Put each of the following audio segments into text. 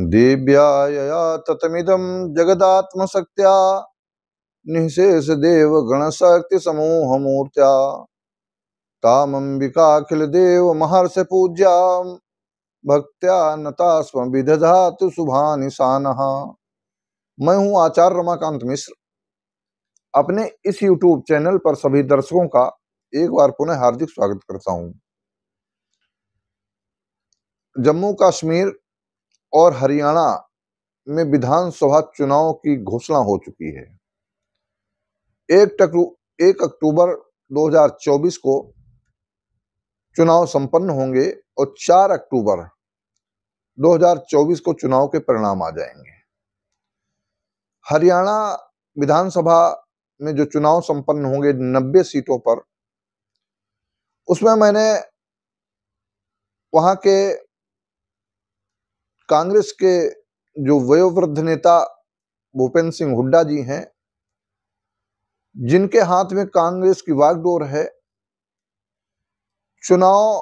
दिव्यायया ततमिदं जगदात्मशक्त्या निःशेष देव गणशक्ति समूह मूर्त्या तामंबिकाखिल देव महर्षि पूज्यां भक्त्या नता स्म विदधातु शुभानि शानः। मैं हूं आचार्य रमाकांत मिश्र। अपने इस YouTube चैनल पर सभी दर्शकों का एक बार पुनः हार्दिक स्वागत करता हूं। जम्मू कश्मीर और हरियाणा में विधानसभा चुनाव की घोषणा हो चुकी है। 1 अक्टूबर 2024 को चुनाव संपन्न होंगे और 4 अक्टूबर 2024 को चुनाव के परिणाम आ जाएंगे। हरियाणा विधानसभा में जो चुनाव संपन्न होंगे 90 सीटों पर, उसमें मैंने वहां के कांग्रेस के जो वयोवृद्ध नेता भूपेंद्र सिंह हुड्डा जी हैं, जिनके हाथ में कांग्रेस की वागडोर है, चुनाव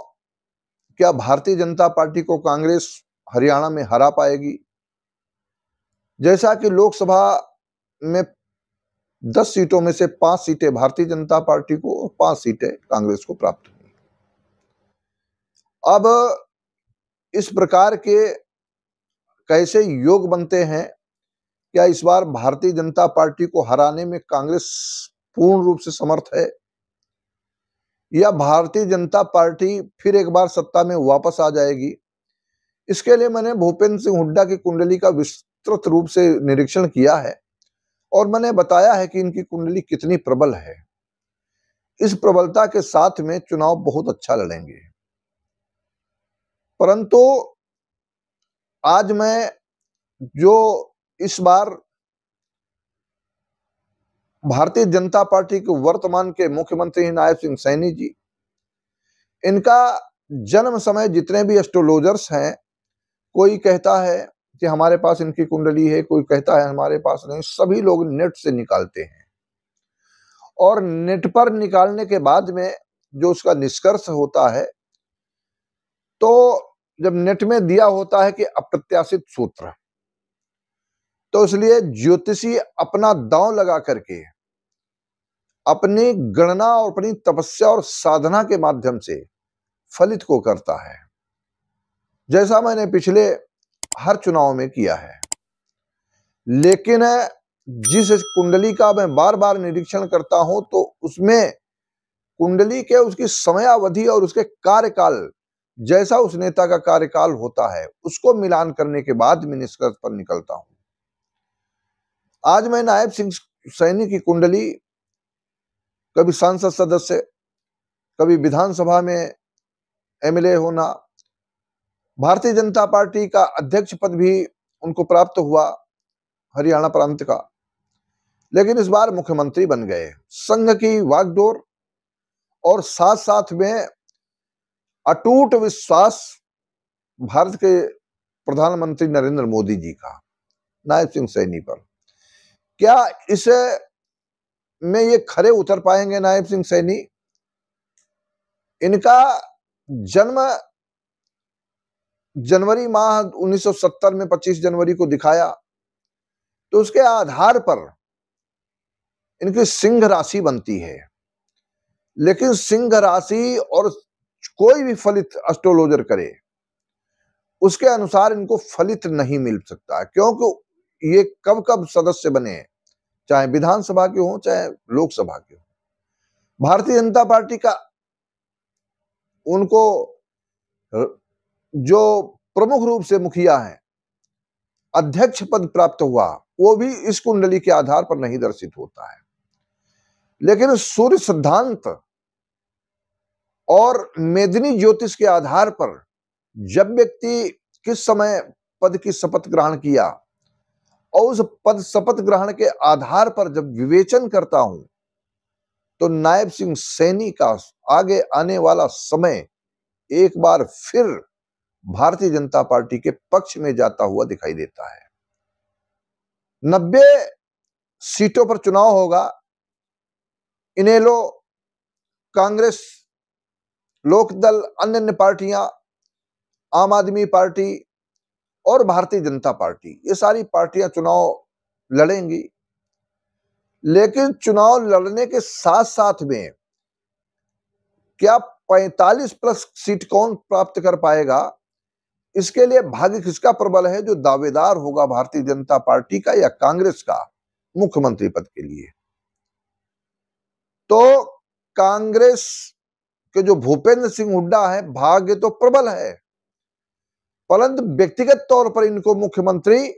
क्या भारतीय जनता पार्टी को कांग्रेस हरियाणा में हरा पाएगी? जैसा कि लोकसभा में 10 सीटों में से 5 सीटें भारतीय जनता पार्टी को और 5 सीटें कांग्रेस को प्राप्त हुई। अब इस प्रकार के कैसे योग बनते हैं? क्या इस बार भारतीय जनता पार्टी को हराने में कांग्रेस पूर्ण रूप से समर्थ है, या भारतीय जनता पार्टी फिर एक बार सत्ता में वापस आ जाएगी? इसके लिए मैंने भूपेंद्र सिंह हुड्डा की कुंडली का विस्तृत रूप से निरीक्षण किया है और मैंने बताया है कि इनकी कुंडली कितनी प्रबल है। इस प्रबलता के साथ में चुनाव बहुत अच्छा लड़ेंगे। परंतु आज मैं जो इस बार भारतीय जनता पार्टी के वर्तमान के मुख्यमंत्री नायब सिंह सैनी जी, इनका जन्म समय जितने भी एस्ट्रोलॉजर्स हैं, कोई कहता है कि हमारे पास इनकी कुंडली है, कोई कहता है हमारे पास नहीं, सभी लोग नेट से निकालते हैं और नेट पर निकालने के बाद में जो उसका निष्कर्ष होता है, तो जब नेट में दिया होता है कि अप्रत्याशित सूत्र, तो इसलिए ज्योतिषी अपना दांव लगा करके अपनी गणना और अपनी तपस्या और साधना के माध्यम से फलित को करता है, जैसा मैंने पिछले हर चुनाव में किया है। लेकिन जिस कुंडली का मैं बार बार निरीक्षण करता हूं, तो उसमें कुंडली के उसकी समयावधि और उसके कार्यकाल, जैसा उस नेता का कार्यकाल होता है, उसको मिलान करने के बाद मैं निष्कर्ष पर निकलता हूं। आज मैं नायब सिंह सैनी की कुंडली, कभी सांसद सदस्य, कभी विधानसभा में एमएलए होना, भारतीय जनता पार्टी का अध्यक्ष पद भी उनको प्राप्त हुआ हरियाणा प्रांत का, लेकिन इस बार मुख्यमंत्री बन गए। संघ की वागडोर और साथ साथ में अटूट विश्वास भारत के प्रधानमंत्री नरेंद्र मोदी जी का नायब सिंह सैनी पर। क्या इसे में ये खरे उतर पाएंगे नायब सिंह सैनी? इनका जन्म जनवरी माह 1970 में 25 जनवरी को दिखाया, तो उसके आधार पर इनकी सिंह राशि बनती है। लेकिन सिंह राशि और कोई भी फलित एस्ट्रोलॉजर करे, उसके अनुसार इनको फलित नहीं मिल सकता, क्योंकि ये कब कब सदस्य बने, चाहे विधानसभा के हो चाहे लोकसभा के हो। भारतीय जनता पार्टी का उनको जो प्रमुख रूप से मुखिया है, अध्यक्ष पद प्राप्त हुआ, वो भी इस कुंडली के आधार पर नहीं दर्शित होता है। लेकिन सूर्य सिद्धांत और मेदिनी ज्योतिष के आधार पर जब व्यक्ति किस समय पद की शपथ ग्रहण किया और उस पद शपथ ग्रहण के आधार पर जब विवेचन करता हूं, तो नायब सिंह सैनी का आगे आने वाला समय एक बार फिर भारतीय जनता पार्टी के पक्ष में जाता हुआ दिखाई देता है। 90 सीटों पर चुनाव होगा। इनेलो, कांग्रेस, लोकदल, अन्य पार्टियां, आम आदमी पार्टी और भारतीय जनता पार्टी, ये सारी पार्टियां चुनाव लड़ेंगी। लेकिन चुनाव लड़ने के साथ साथ में क्या 45 प्लस सीट कौन प्राप्त कर पाएगा, इसके लिए भाग्य किसका प्रबल है, जो दावेदार होगा भारतीय जनता पार्टी का या कांग्रेस का मुख्यमंत्री पद के लिए। तो कांग्रेस के जो भूपेंद्र सिंह हुड्डा है, भाग्य तो प्रबल है, परंतु व्यक्तिगत तौर पर इनको मुख्यमंत्री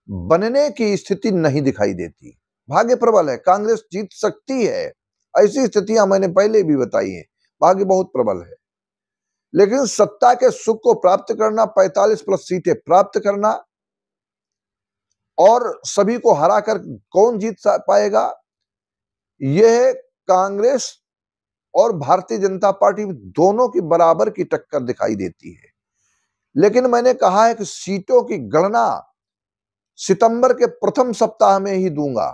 बनने की स्थिति नहीं दिखाई देती। भाग्य प्रबल है, कांग्रेस जीत सकती है, ऐसी स्थितियां मैंने पहले भी बताई हैं, भाग्य बहुत प्रबल है। लेकिन सत्ता के सुख को प्राप्त करना, 45 प्लस सीटें प्राप्त करना और सभी को हराकर कौन जीत पाएगा, यह कांग्रेस और भारतीय जनता पार्टी दोनों की बराबर की टक्कर दिखाई देती है। लेकिन मैंने कहा है कि सीटों की गणना सितंबर के प्रथम सप्ताह में ही दूंगा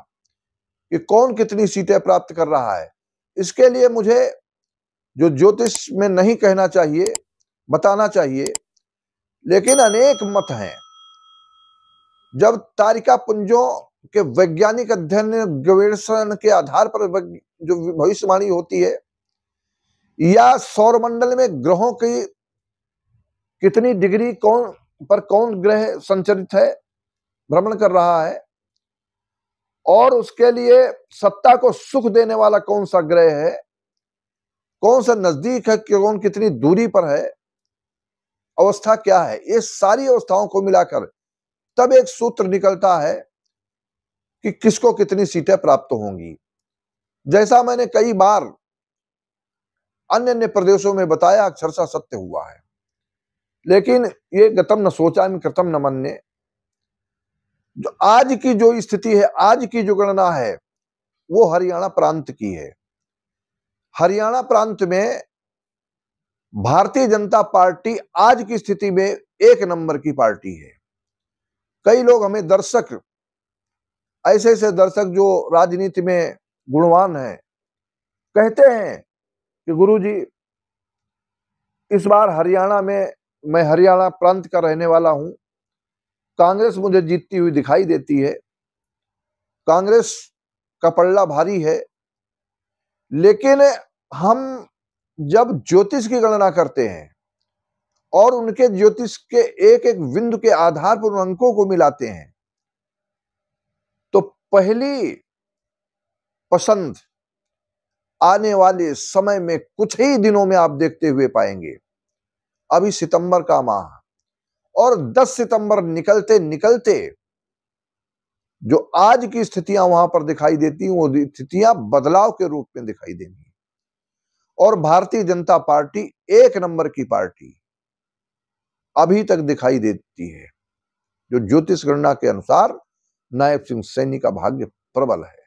कि कौन कितनी सीटें प्राप्त कर रहा है। इसके लिए मुझे जो ज्योतिष में नहीं कहना चाहिए, बताना चाहिए, लेकिन अनेक मत हैं। जब तारिका पुंजों के वैज्ञानिक अध्ययन गवेषण के आधार पर जो भविष्यवाणी होती है, या सौरमंडल में ग्रहों की कितनी डिग्री कौन ग्रह संचरित है, भ्रमण कर रहा है, और उसके लिए सत्ता को सुख देने वाला कौन सा ग्रह है, कौन सा नजदीक है, कौन कितनी दूरी पर है, अवस्था क्या है, ये सारी अवस्थाओं को मिलाकर तब एक सूत्र निकलता है कि किसको कितनी सीटें प्राप्त होंगी। जैसा मैंने कई बार अन्य अन्य प्रदेशों में बताया, अक्षरशः सत्य हुआ है। लेकिन ये गतम न सोचामि कृतम न मन्ये, जो आज की जो स्थिति है, आज की जो गणना है, वो हरियाणा प्रांत की है। हरियाणा प्रांत में भारतीय जनता पार्टी आज की स्थिति में 1 नंबर की पार्टी है। कई लोग हमें दर्शक, ऐसे ऐसे दर्शक जो राजनीति में गुणवान हैं, कहते हैं कि गुरुजी इस बार हरियाणा में, मैं हरियाणा प्रांत का रहने वाला हूं, कांग्रेस मुझे जीतती हुई दिखाई देती है, कांग्रेस का पल्ला भारी है। लेकिन हम जब ज्योतिष की गणना करते हैं और उनके ज्योतिष के एक एक बिंदु के आधार पर उन अंकों को मिलाते हैं, तो पहली पसंद आने वाले समय में कुछ ही दिनों में आप देखते हुए पाएंगे। अभी सितंबर का माह और 10 सितंबर निकलते निकलते जो आज की स्थितियां वहां पर दिखाई देती हैं, वो स्थितियां बदलाव के रूप में दिखाई देंगी। और भारतीय जनता पार्टी 1 नंबर की पार्टी अभी तक दिखाई देती है, जो ज्योतिष गणना के अनुसार नायब सिंह सैनी का भाग्य प्रबल है।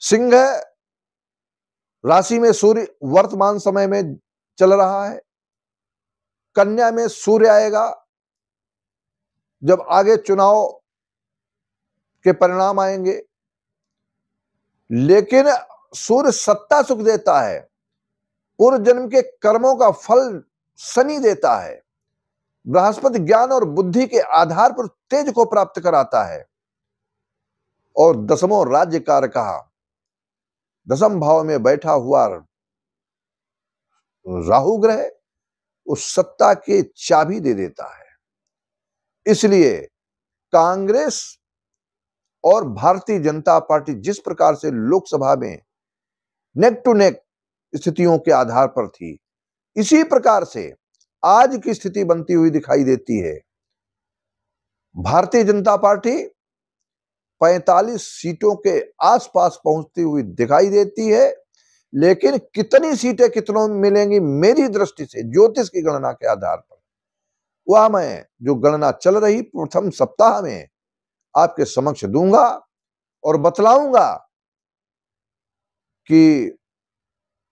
सिंह राशि में सूर्य वर्तमान समय में चल रहा है, कन्या में सूर्य आएगा जब आगे चुनाव के परिणाम आएंगे। लेकिन सूर्य सत्ता सुख देता है, पूर्व जन्म के कर्मों का फल शनि देता है, बृहस्पति ज्ञान और बुद्धि के आधार पर तेज को प्राप्त कराता है, और दसमों राज्य कारकः दसम भाव में बैठा हुआ राहु ग्रह उस सत्ता के चाबी दे देता है। इसलिए कांग्रेस और भारतीय जनता पार्टी जिस प्रकार से लोकसभा में नेक टू नेक स्थितियों के आधार पर थी, इसी प्रकार से आज की स्थिति बनती हुई दिखाई देती है। भारतीय जनता पार्टी 45 सीटों के आसपास पहुंचती हुई दिखाई देती है, लेकिन कितनी सीटें कितनों में मिलेंगी, मेरी दृष्टि से ज्योतिष की गणना के आधार पर, वह मैं जो गणना चल रही प्रथम सप्ताह में आपके समक्ष दूंगा और बतलाऊंगा कि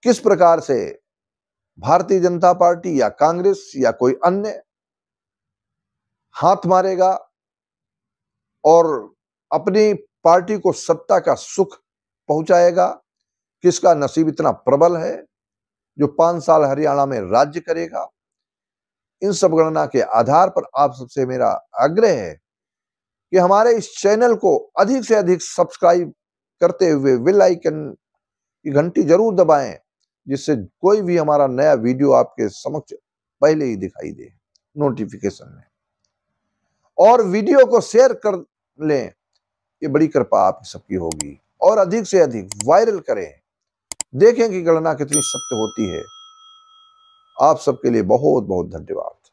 किस प्रकार से भारतीय जनता पार्टी या कांग्रेस या कोई अन्य हाथ मारेगा और अपनी पार्टी को सत्ता का सुख पहुंचाएगा। किसका नसीब इतना प्रबल है जो 5 साल हरियाणा में राज्य करेगा। इन सब गणना के आधार पर आप सबसे मेरा आग्रह है कि हमारे इस चैनल को अधिक से अधिक सब्सक्राइब करते हुए बेल आइकन की घंटी जरूर दबाएं, जिससे कोई भी हमारा नया वीडियो आपके समक्ष पहले ही दिखाई दे नोटिफिकेशन में। और वीडियो को शेयर कर लें, ये बड़ी कृपा आप सबकी होगी। और अधिक से अधिक वायरल करें, देखें कि गणना कितनी सत्य होती है। आप सबके लिए बहुत बहुत धन्यवाद।